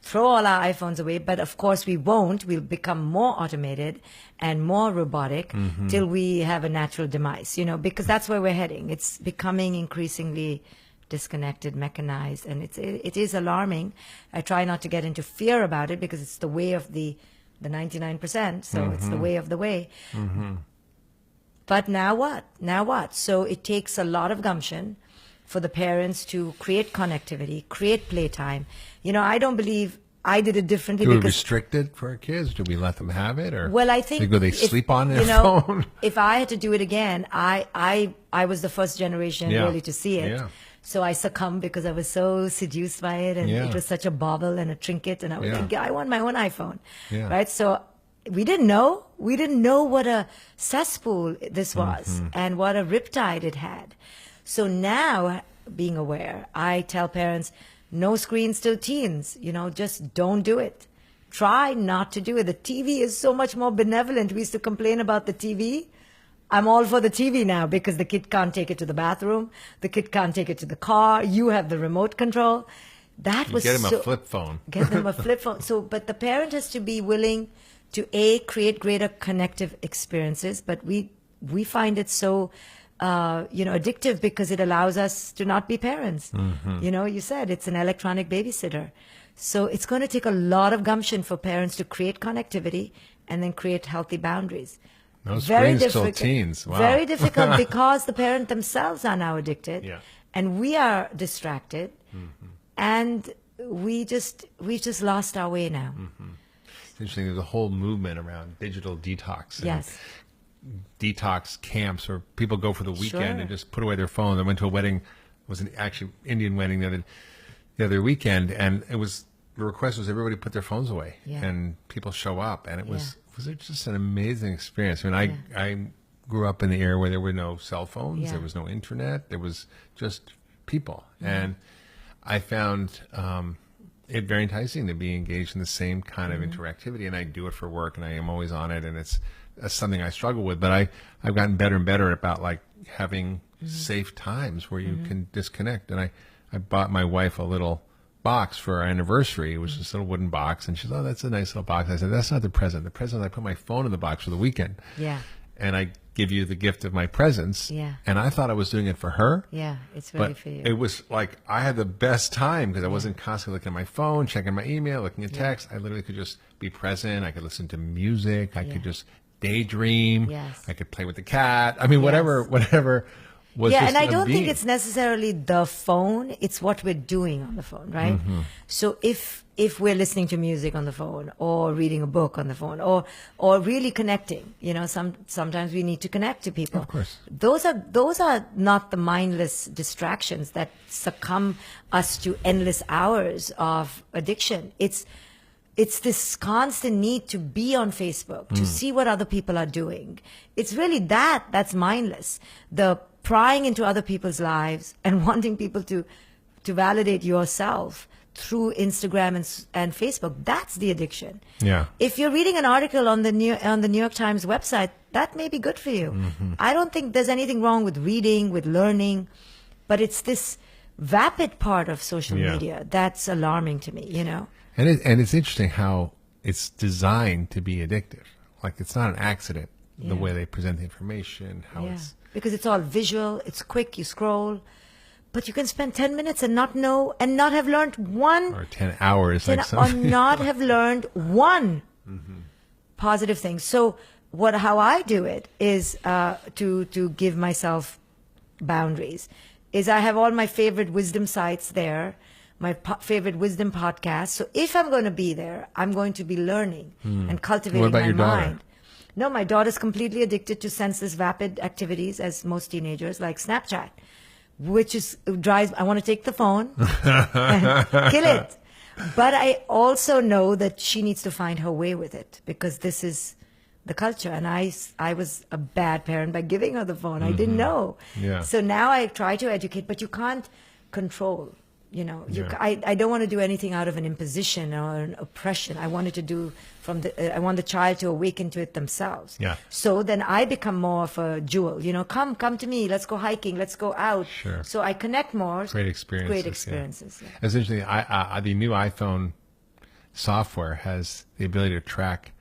throw all our iPhones away, but of course we won't. We'll become more automated and more robotic till we have a natural demise, because that's where we're heading. It's becoming increasingly disconnected, mechanized, and it is alarming. I try not to get into fear about it because it's the way of the 99%, so it's the way of the way. But now what? Now what? So it takes a lot of gumption for the parents to create connectivity, create playtime. I don't believe I did it differently. Do we because restrict it for our kids? Do we let them have it, or well, I think they sleep on their phone? If I had to do it again, I was the first generation really to see it. Yeah. So I succumbed because I was so seduced by it, and it was such a bauble and a trinket, and I was like, I want my own iPhone, right? So we didn't know what a cesspool this was and what a riptide it had. So now, being aware, I tell parents, no screens till teens, just don't do it. Try not to do it. The TV is so much more benevolent. We used to complain about the TV. I'm all for the TV now because the kid can't take it to the bathroom. The kid can't take it to the car. You have the remote control. That was get him a flip phone. Get them a flip phone. So, but the parent has to be willing to create greater connective experiences. But we find it so addictive because it allows us to not be parents. You said it's an electronic babysitter. So it's going to take a lot of gumption for parents to create connectivity and then create healthy boundaries. No screens till teens. Wow. Very difficult because the parent themselves are now addicted, and we are distracted, and we just lost our way now. It's interesting. There's a whole movement around digital detox. Yes. Detox camps where people go for the weekend and just put away their phones. I went to a wedding, it was an actually Indian wedding the other weekend, and the request was everybody put their phones away, and people show up, and it was just an amazing experience. I mean, I grew up in the era where there were no cell phones, there was no internet, there was just people, and I found it very enticing to be engaged in the same kind of interactivity, and I do it for work, and I am always on it, and it's something I struggle with, but I've gotten better and better about having safe times where you can disconnect. And I bought my wife a little box for our anniversary. It was this little wooden box, and she said, "Oh, that's a nice little box." I said, "That's not the present. The present, I put my phone in the box for the weekend." Yeah. And I give you the gift of my presence. Yeah. And I thought I was doing it for her. Yeah, it's really But for you. it was like I had the best time because I wasn't constantly looking at my phone, checking my email, looking at text. I literally could just be present. I could listen to music. I could just daydream. Yes. I could play with the cat. I mean, whatever was Yeah, just and I a don't think being. it's necessarily the phone, it's what we're doing on the phone, right? Mm-hmm. So if we're listening to music on the phone or reading a book on the phone or really connecting, sometimes we need to connect to people. Of course. Those are not the mindless distractions that succumb us to endless hours of addiction. It's this constant need to be on Facebook, to see what other people are doing. It's really that's mindless. The prying into other people's lives and wanting people to validate yourself through Instagram and Facebook, that's the addiction. Yeah. If you're reading an article on the New York Times website, that may be good for you. I don't think there's anything wrong with reading, with learning, but it's this vapid part of social media that's alarming to me, And it's interesting how it's designed to be addictive. Like it's not an accident, the way they present the information, how it's because it's all visual, it's quick, you scroll, but you can spend 10 minutes and not know and not have learned one or 10 hours like or some not have learned one positive thing. So how I do it is to give myself boundaries. Is I have all my favorite wisdom sites there, my favorite wisdom podcasts. So if I'm going to be there, I'm going to be learning and cultivating What about my your daughter? mind. No, my daughter's completely addicted to senseless, vapid activities, as most teenagers, like Snapchat, which drives. I want to take the phone and kill it. But I also know that she needs to find her way with it because this is the culture. And I was a bad parent by giving her the phone. I didn't know. Yeah. So now I try to educate, but you can't control. I don't want to do anything out of an imposition or an oppression. I wanted to do I want the child to awaken to it themselves. Yeah. So then I become more of a jewel. Come to me. Let's go hiking. Let's go out. Sure. So I connect more. Great experiences. Great experiences. Yeah. It's interesting. The new iPhone software has the ability to track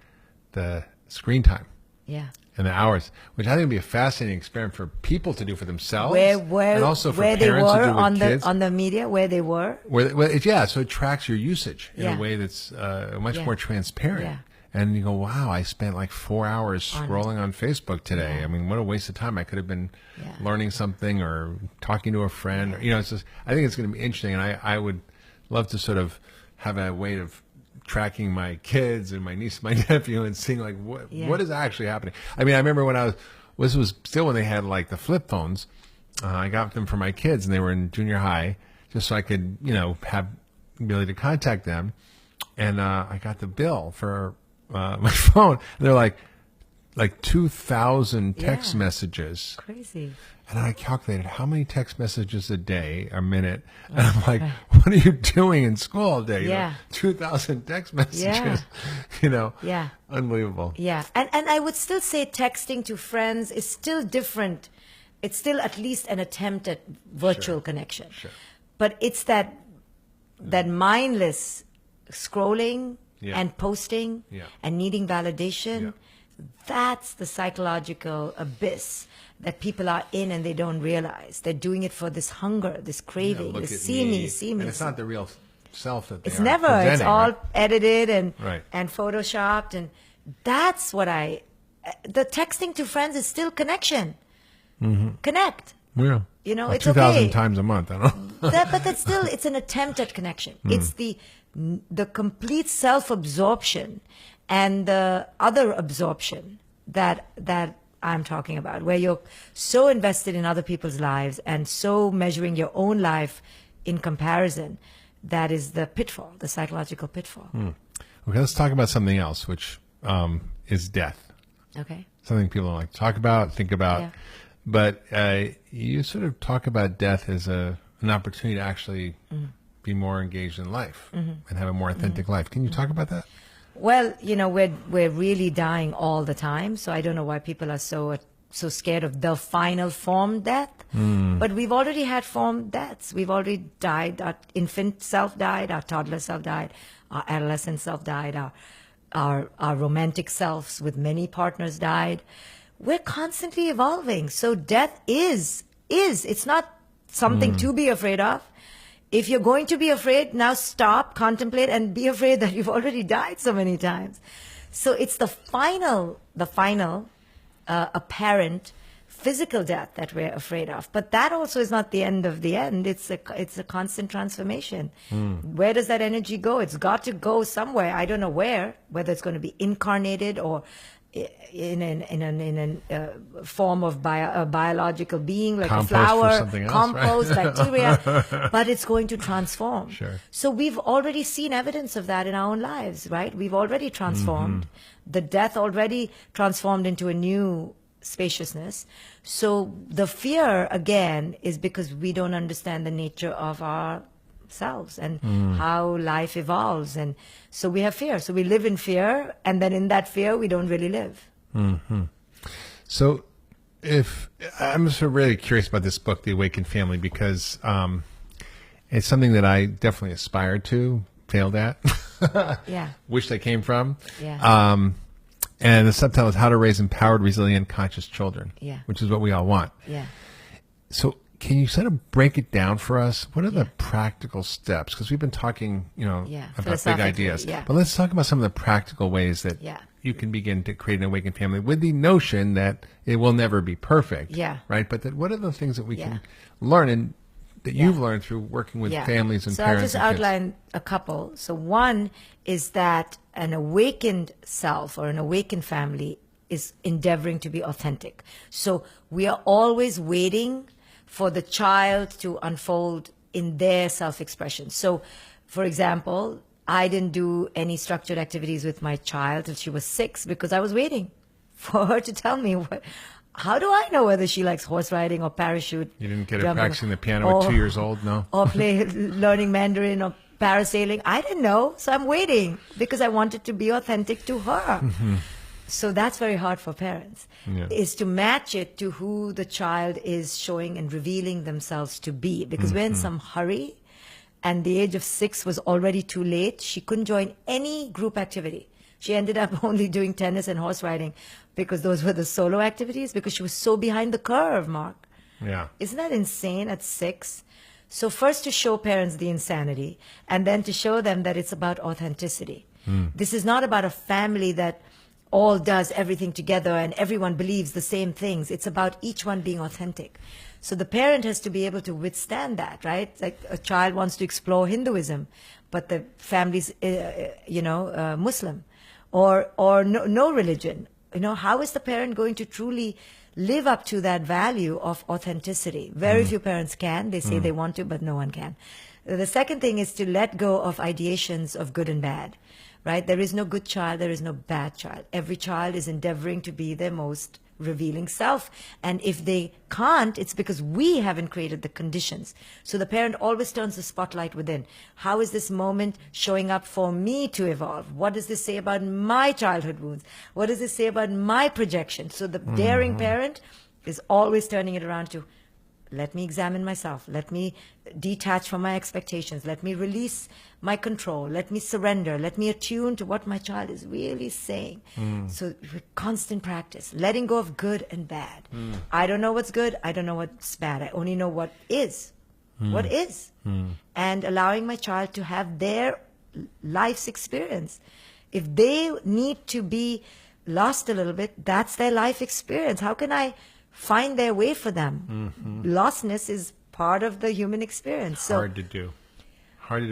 the screen time Yeah. and the hours, which I think would be a fascinating experiment for people to do for themselves, Where and also for where they parents were to do with on kids. the media, where they were. So it tracks your usage in Yeah. a way that's much Yeah. more transparent. Yeah. And you go, wow, I spent like 4 hours scrolling on Facebook today. Yeah. I mean, what a waste of time. I could have been Yeah. learning something or talking to a friend. Or, it's just, I think it's going to be interesting. And I would love to sort of have a way of tracking my kids and my niece, my nephew, and seeing like what is actually happening. I mean, I remember when this was still when they had like the flip phones. I got them for my kids and they were in junior high just so I could, have the ability to contact them. And I got the bill for my phone. And they're like 2,000 text Yeah. messages. Crazy. And I calculated how many text messages a day, a minute. And I'm like, what are you doing in school all day? Yeah. 2,000 text messages. Yeah. Yeah. Unbelievable. Yeah. And I would still say texting to friends is still different. It's still at least an attempt at virtual connection. Sure. But it's that mindless scrolling Yeah. and posting Yeah. and needing validation. Yeah. That's the psychological abyss that people are in and they don't realize. They're doing it for this hunger, this craving, Look this at see me, see me. And it's not the real self that they It's are never. It's presenting, all right? edited and Right. photoshopped, and that's what the texting to friends is still connection. Connect. Yeah. It's 2,000 okay. times a month. I don't know. But that's still, it's an attempt at connection. It's the complete self-absorption and the other absorption that I'm talking about, where you're so invested in other people's lives and so measuring your own life in comparison. That is the pitfall, the psychological pitfall. Okay, let's talk about something else, which is death. Okay. Something people don't like to talk about, think about. Yeah. But you sort of talk about death as an opportunity to actually be more engaged in life and have a more authentic life. Can you talk about that? Well, we're really dying all the time, so I don't know why people are so so scared of the final form death. But we've already had form deaths. We've already died. Our infant self died. Our toddler self died. Our adolescent self died. Our romantic selves with many partners died. We're constantly evolving. So death is. It's not something to be afraid of. If you're going to be afraid, now stop, contemplate, and be afraid that you've already died so many times. So it's the final apparent physical death that we're afraid of. But that also is not the end of the end. It's a constant transformation. Where does that energy go? It's got to go somewhere. I don't know where, whether it's going to be incarnated or in a form of a biological being like Compost a flower, for something else, compost, right? bacteria, but it's going to transform. Sure. So we've already seen evidence of that in our own lives, right? We've already transformed. The death already transformed into a new spaciousness. So the fear, again, is because we don't understand the nature of ourselves and how life evolves. And so we have fear. So we live in fear, and then in that fear, we don't really live. So, if I'm just really curious about this book, The Awakened Family, because it's something that I definitely aspired to, failed at, Yeah. wished I came from. Yeah. And the subtitle is How to Raise Empowered, Resilient, Conscious Children, Yeah. which is what we all want. Yeah. So, can you sort of break it down for us? What are the practical steps? Because we've been talking, about big philosophically, ideas. yeah. But let's talk about some of the practical ways that Yeah. you can begin to create an awakened family with the notion that it will never be perfect. Yeah. Right? But that what are the things that we Yeah. can learn and that you've learned through working with families and so parents? I'll just outline a couple. So one is that an awakened self or an awakened family is endeavoring to be authentic. So we are always waiting for the child to unfold in their self-expression. So, for example, I didn't do any structured activities with my child till she was 6 because I was waiting for her to tell me how do I know whether she likes horse riding or parachute? You didn't get her jumping practicing the piano at 2 years old, no? Or learning Mandarin or parasailing. I didn't know, so I'm waiting because I wanted to be authentic to her. So that's very hard for parents, is to match it to who the child is showing and revealing themselves to be. Because we're in some hurry, and the age of 6 was already too late. She couldn't join any group activity. She ended up only doing tennis and horse riding because those were the solo activities, because she was so behind the curve, Mark. Yeah. Isn't that insane at 6? So first to show parents the insanity, and then to show them that it's about authenticity. This is not about a family that all does everything together and everyone believes the same things. It's about each one being authentic. So the parent has to be able to withstand that, right? Like a child wants to explore Hinduism, but the family's, Muslim or no religion. How is the parent going to truly live up to that value of authenticity? Very few parents can. They say they want to, but no one can. The second thing is to let go of ideations of good and bad, right? There is no good child. There is no bad child. Every child is endeavoring to be their most revealing self. And if they can't, it's because we haven't created the conditions. So the parent always turns the spotlight within. How is this moment showing up for me to evolve? What does this say about my childhood wounds? What does this say about my projection? So the daring parent is always turning it around to, let me examine myself. Let me detach from my expectations. Let me release my control. Let me surrender. Let me attune to what my child is really saying. So constant practice, letting go of good and bad. I don't know what's good. I don't know what's bad. I only know what is. What is. And allowing my child to have their life's experience. If they need to be lost a little bit, that's their life experience. How can I find their way for them? Lostness is part of the human experience. So Hard to do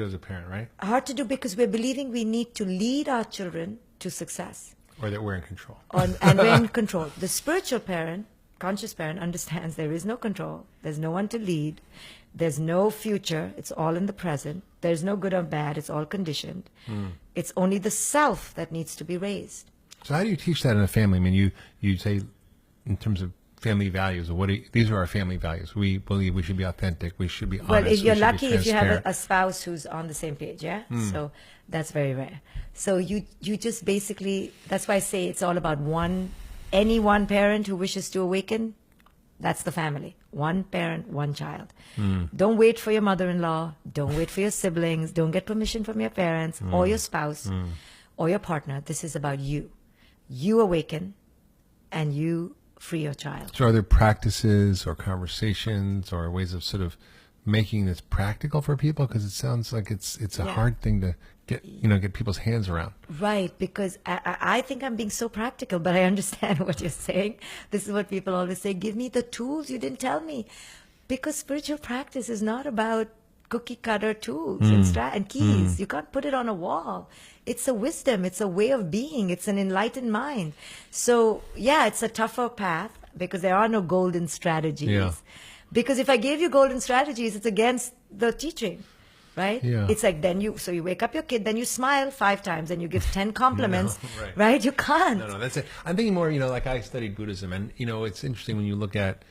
as a parent, right? hard to do because we're believing we need to lead our children to success. Or that we're in control. And we're in control. The spiritual parent, conscious parent, understands there is no control. There's no one to lead. There's no future. It's all in the present. There's no good or bad. It's all conditioned. It's only the self that needs to be raised. So how do you teach that in a family? I mean, you say in terms of family values, these are our family values. We believe we should be authentic. We should be honest. Well, if you're we should be lucky if you have transparent. a spouse who's on the same page, yeah? So that's very rare. So you just basically, that's why I say it's all about one Any one parent who wishes to awaken, that's the family. One parent, one child. Don't wait for your mother-in-law. Don't wait for your siblings. Don't get permission from your parents or your spouse or your partner. This is about you. You awaken and you free your child. So are there practices or conversations or ways of sort of making this practical for people? Because it sounds like it's a Yeah. hard thing to get people's hands around. Right, because I think I'm being so practical, but I understand what you're saying. This is what people always say, give me the tools, you didn't tell me. Because spiritual practice is not about cookie cutter tools and keys. You can't put it on a wall. It's a wisdom, it's a way of being, it's an enlightened mind. So yeah, it's a tougher path because there are no golden strategies. Yeah. Because if I gave you golden strategies, it's against the teaching. Right? Yeah. It's like you wake up your kid, then you smile 5 times and you give 10 compliments, No, right. right? You can't. No, that's it. I'm thinking more, like I studied Buddhism, and, it's interesting when you look at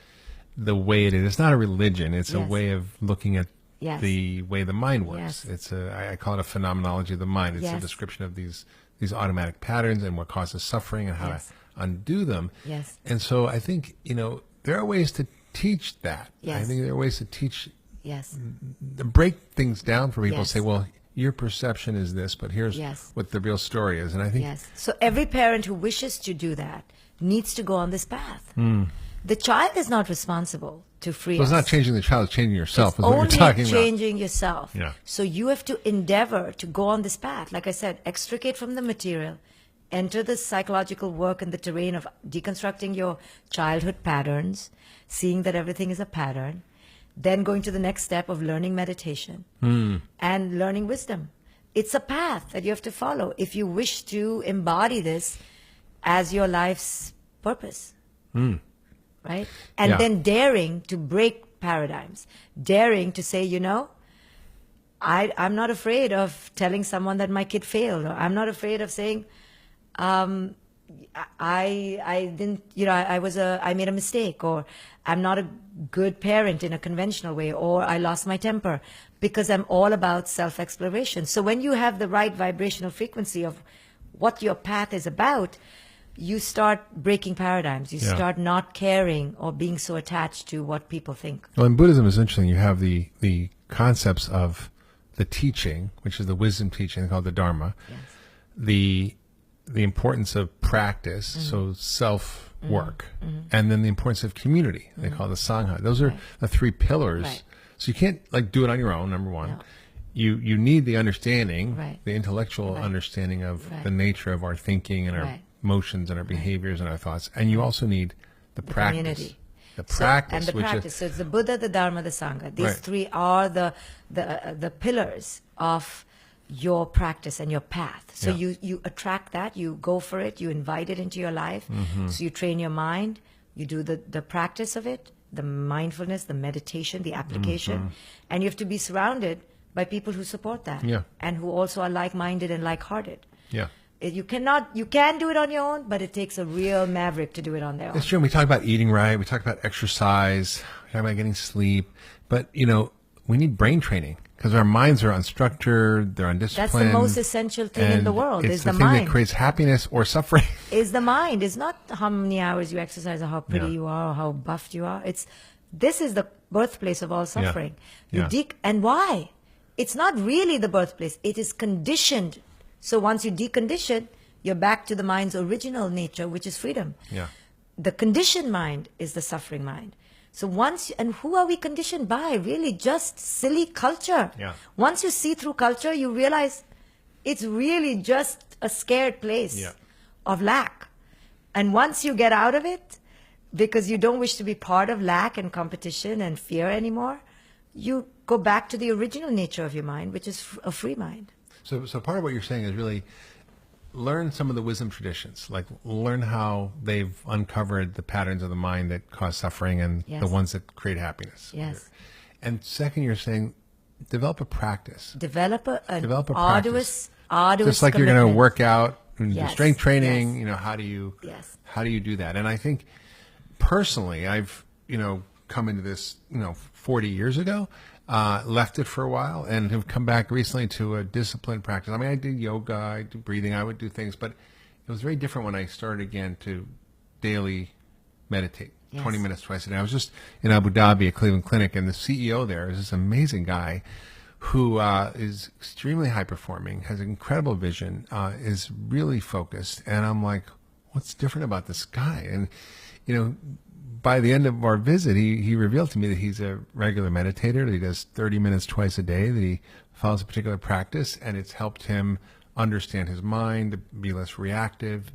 the way it is. It's not a religion. It's a Yes. way of looking at Yes. the way the mind works. Yes. It's I call it a phenomenology of the mind. It's a Yes. description of these automatic patterns and what causes suffering and how Yes. to undo them. Yes. And so I think, there are ways to teach that. I Yes. think there are ways to teach, Yes. to break things down for people. Yes. Say, well, your perception is this, but here's Yes. what the real story is. And I think Yes. So every parent who wishes to do that needs to go on this path. The child is not responsible to free so it's us. not changing the child, it's changing yourself, It's is what you're only talking changing yourself. Yeah. So you have to endeavor to go on this path. Like I said, extricate from the material, enter the psychological work and the terrain of deconstructing your childhood patterns, seeing that everything is a pattern, then going to the next step of learning meditation and learning wisdom. It's a path that you have to follow if you wish to embody this as your life's purpose. Right? And Yeah. then daring to break paradigms, daring to say, I'm not afraid of telling someone that my kid failed, or I'm not afraid of saying, I didn't, I made a mistake, or I'm not a good parent in a conventional way, or I lost my temper, because I'm all about self-exploration. So when you have the right vibrational frequency of what your path is about, you start breaking paradigms. You Yeah. start not caring or being so attached to what people think. Well, in Buddhism, it's interesting. You have the concepts of the teaching, which is the wisdom teaching called the Dharma, Yes. the importance of practice, so self work, and then the importance of community. They call it the Sangha. Those are the 3 pillars. Right. So you can't do it on your own. Number one, No. you need the understanding, Right. the intellectual Right. understanding of Right. the nature of our thinking and our Right. emotions and our behaviors and our thoughts, and you also need the practice. Community. The So- practice, and the which practice. So it's the Buddha, the Dharma, the Sangha. These Right. 3 are the pillars of your practice and your path. So Yeah. you attract that, you go for it, you invite it into your life. Mm-hmm. So you train your mind, you do the practice of it, the mindfulness, the meditation, the application, and you have to be surrounded by people who support that, Yeah. and who also are like-minded and like-hearted. yeah. You can do it on your own, but it takes a real maverick to do it on their own. It's true. We talk about eating right. We talk about exercise. We talk about getting sleep. But, we need brain training because our minds are unstructured. They're undisciplined. That's the most essential thing in the and world, it's is the the thing mind. that creates happiness or suffering. Is the mind. It's not how many hours you exercise or how pretty Yeah. you are or how buffed you are. This is the birthplace of all suffering. Yeah. And why? It's not really the birthplace. It is conditioned. So once you decondition, you're back to the mind's original nature, which is freedom. Yeah. The conditioned mind is the suffering mind. So and who are we conditioned by? Really just silly culture. Yeah. Once you see through culture, you realize it's really just a scared place Yeah. of lack. And once you get out of it, because you don't wish to be part of lack and competition and fear anymore, you go back to the original nature of your mind, which is a free mind. So part of what you're saying is really learn some of the wisdom traditions, like learn how they've uncovered the patterns of the mind that cause suffering and Yes. the ones that create happiness. Yes. And second, you're saying develop a practice. Develop an Develop a arduous Just like you're going to commitment. work out and do Yes, strength training, yes. how do you Yes. how do you do that? And I think personally, I've come into this 40 years ago, left it for a while, and have come back recently to a disciplined practice. I mean, I did yoga, I do breathing, I would do things, but it was very different when I started again to daily meditate, Yes. 20 minutes twice a day. I was just in Abu Dhabi at Cleveland Clinic, and the CEO there is this amazing guy who is extremely high performing, has incredible vision, is really focused. And I'm like, what's different about this guy? And, you know, by the end of our visit, he revealed to me that he's a regular meditator, that he does 30 minutes twice a day, that he follows a particular practice, and it's helped him understand his mind, be less reactive,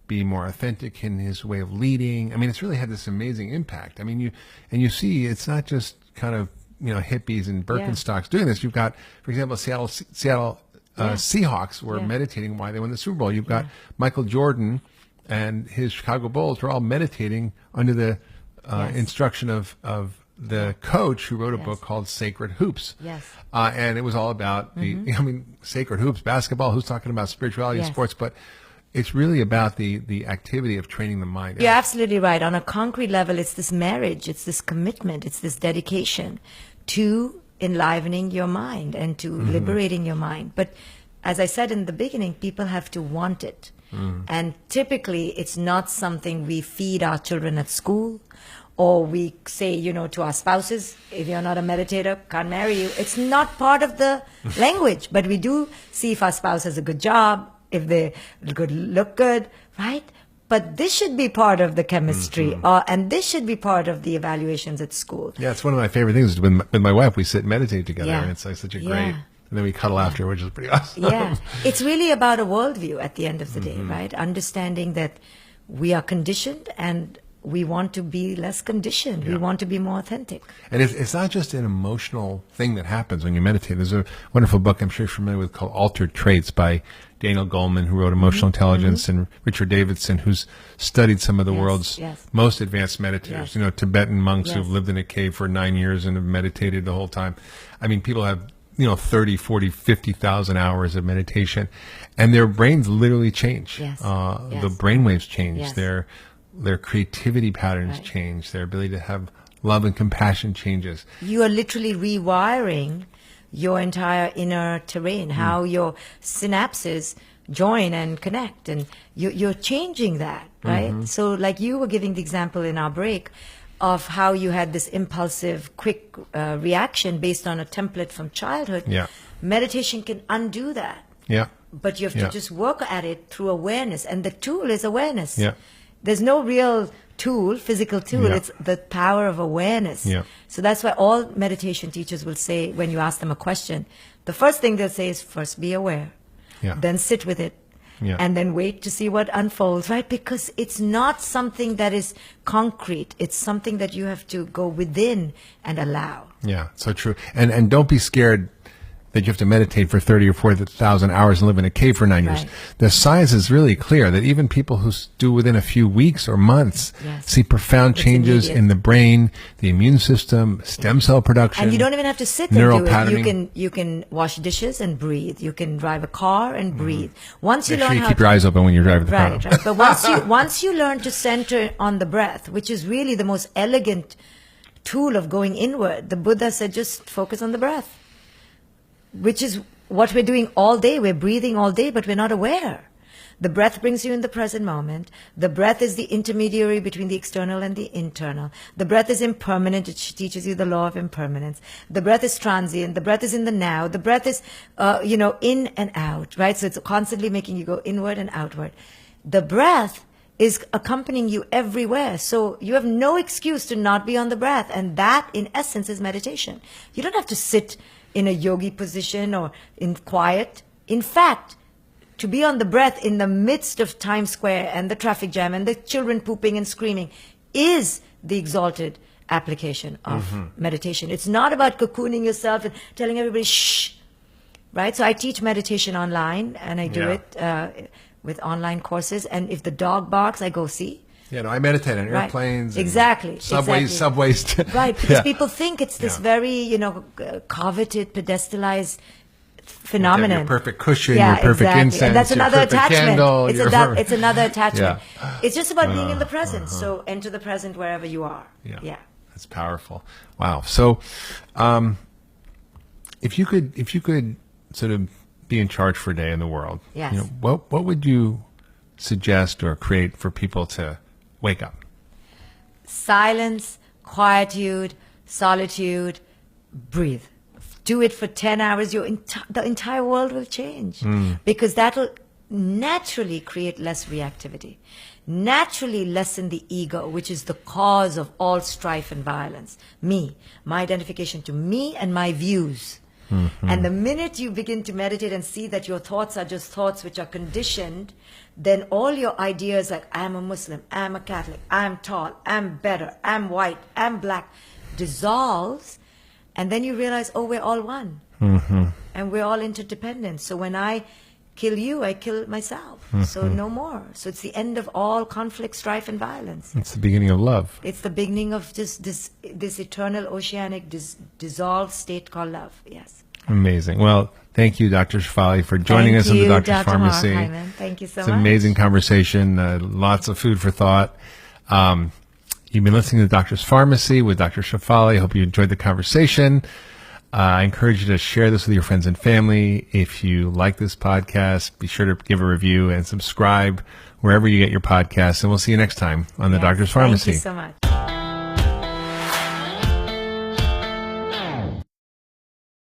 be more authentic in his way of leading. I mean, it's really had this amazing impact. I mean, you see, it's not just kind of, you know, hippies and Birkenstocks doing this. You've got, for example, Seattle Seahawks were meditating while they won the Super Bowl. You've got Michael Jordan and his Chicago Bulls were all meditating under the instruction of the coach who wrote a book called Sacred Hoops. Yes. And it was all about Sacred Hoops, basketball. Who's talking about spirituality in sports? But it's really about the activity of training the mind. You're absolutely right. On a concrete level, it's this marriage, it's this commitment, it's this dedication to enlivening your mind and to liberating your mind. But as I said in the beginning, people have to want it. And typically, it's not something we feed our children at school, or we say, you know, to our spouses, if you're not a meditator, can't marry you. It's not part of the language, but we do see if our spouse has a good job, if they look good, right? But this should be part of the chemistry, and this should be part of the evaluations at school. Yeah, it's one of my favorite things. With my wife, we sit and meditate together, Yeah. and it's like such a great. And then we cuddle after, which is pretty awesome. Yeah, it's really about a worldview at the end of the day, right? Understanding that we are conditioned and we want to be less conditioned. We want to be more authentic. And it's not just an emotional thing that happens when you meditate. There's a wonderful book I'm sure you're familiar with called Altered Traits by Daniel Goleman, who wrote Emotional Intelligence, and Richard Davidson, who's studied some of the world's most advanced meditators. You know, Tibetan monks who've lived in a cave for 9 years and have meditated the whole time. I mean, people have 30, 40, 50,000 hours of meditation, and their brains literally change. The brainwaves change. Their creativity patterns change. Their ability to have love and compassion changes. You are literally rewiring your entire inner terrain, how your synapses join and connect, and you're changing that, right? So like you were giving the example in our break of how you had this impulsive, quick reaction based on a template from childhood. Meditation can undo that. But you have to just work at it through awareness. And the tool is awareness. There's no real tool, physical tool. It's the power of awareness. So that's why all meditation teachers will say, when you ask them a question, the first thing they'll say is first be aware. Then sit with it. And then wait to see what unfolds, right? Because it's not something that is concrete. It's something that you have to go within and allow. Yeah, so true. And don't be scared that you have to meditate for 30 or 40,000 hours and live in a cave for 9 years. The science is really clear that even people who do within a few weeks or months see profound changes in the brain, the immune system, stem cell production. And you don't even have to sit neural and do patterning. it. You can wash dishes and breathe. You can drive a car and breathe. Once you Make learn sure you how keep your eyes open when you're driving the car. Right. But once you learn to center on the breath, which is really the most elegant tool of going inward, the Buddha said, just focus on the breath. Which is what we're doing all day. We're breathing all day, but we're not aware. The breath brings you in the present moment. The breath is the intermediary between the external and the internal. The breath is impermanent. It teaches you the law of impermanence. The breath is transient. The breath is in the now. The breath is, in and out, right? So it's constantly making you go inward and outward. The breath is accompanying you everywhere. So you have no excuse to not be on the breath. And that, in essence, is meditation. You don't have to sit in a yogi position or in quiet. In fact, to be on the breath in the midst of Times Square and the traffic jam and the children pooping and screaming is the exalted application of meditation. It's not about cocooning yourself and telling everybody, shh, right? So I teach meditation online, and I do it with online courses. And if the dog barks, I go see. Yeah, no, I meditate on airplanes. Exactly. Subways. Right, because people think it's this very, coveted, pedestalized phenomenon. Your perfect cushion, your perfect incense, and that's another attachment. Candle, it's another attachment. It's just about being in the present. So enter the present wherever you are. Yeah. That's powerful. Wow. So, if you could sort of be in charge for a day in the world, what would you suggest or create for people to wake up. Silence, quietude, solitude, breathe. Do it for 10 hours. The entire world will change because that will naturally create less reactivity, naturally lessen the ego, which is the cause of all strife and violence. Me, my identification to me and my views. And the minute you begin to meditate and see that your thoughts are just thoughts which are conditioned, then all your ideas like I'm a Muslim, I'm a Catholic, I'm tall, I'm better, I'm white, I'm black, dissolves. And then you realize, oh, we're all one. And we're all interdependent. So when I kill you, I kill myself. So no more. So it's the end of all conflict, strife, and violence. It's the beginning of love. It's the beginning of just this eternal oceanic dissolved state called love. Yes. Amazing. Well, thank you, Dr. Shefali, for joining us on the Doctor's Dr. Pharmacy. Hyman. Thank you so It's much. an amazing conversation. Lots of food for thought. You've been listening to the Doctor's Pharmacy with Dr. Shefali. I hope you enjoyed the conversation. I encourage you to share this with your friends and family. If you like this podcast, be sure to give a review and subscribe wherever you get your podcasts. And we'll see you next time on the Doctor's Pharmacy. Thank you so much.